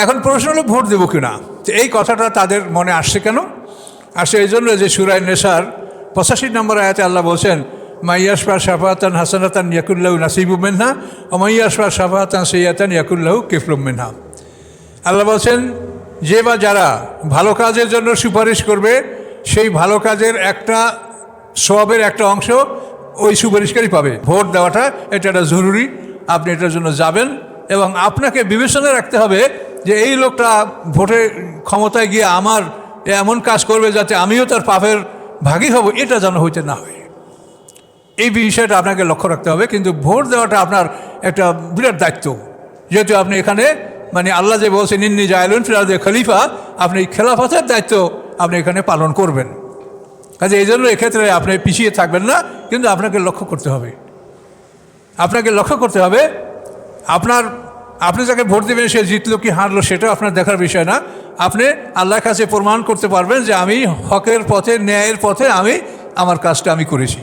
এখন প্রশ্ন হলো ভোট দেবো কিনা। তো এই কথাটা তাদের মনে আসছে কেন? আসে এই জন্য যে সূরা নেসার 85 নম্বর আয়াতে আল্লাহ বলছেন, মাইয়াশফা শাফাতান হাসানাতান ইয়াকুল্লাহু নাসিবু মিনহা ওয়া মাইয়াশফা শাফাতান সাইয়্যাতান ইয়াকুল্লাহু কিফলুম মিনহা। আল্লাহ বলছেন, যে বা যারা ভালো কাজের জন্য সুপারিশ করবে, সেই ভালো কাজের একটা সওয়াবের একটা অংশ ওই সুপারিশকারী পাবে। ভোট দেওয়াটা এটা একটা জরুরি, আপনি এটার জন্য যাবেন এবং আপনাকে বিবেচনা রাখতে হবে যে এই লোকটা ভোটে ক্ষমতায় গিয়ে আমার এমন কাজ করবে যাতে আমিও তার পাপের ভাগী হব, এটা যেন হইতে না হয়। এই বিষয়টা আপনাকে লক্ষ্য রাখতে হবে। কিন্তু ভোট দেওয়াটা আপনার একটা বিরাট দায়িত্ব, যেহেতু আপনি এখানে মানে আল্লাহ যে বলছেন ইন্নী জাইলুন ফিল আরদি খলিফা, আপনি খেলাফতের দায়িত্ব আপনি এখানে পালন করবেন। কাজে এই জন্য এক্ষেত্রে আপনি পিছিয়ে থাকবেন না, কিন্তু আপনাকে লক্ষ্য করতে হবে। আপনাকে লক্ষ্য করতে হবে আপনি যাকে ভোট দেবেন সে জিতলো কি হারলো সেটা আপনার দেখার বিষয় না। আপনি আল্লাহর কাছে প্রমাণ করতে পারবেন যে আমি হকের পথে, ন্যায়ের পথে আমি আমার কাজটা আমি করেছি।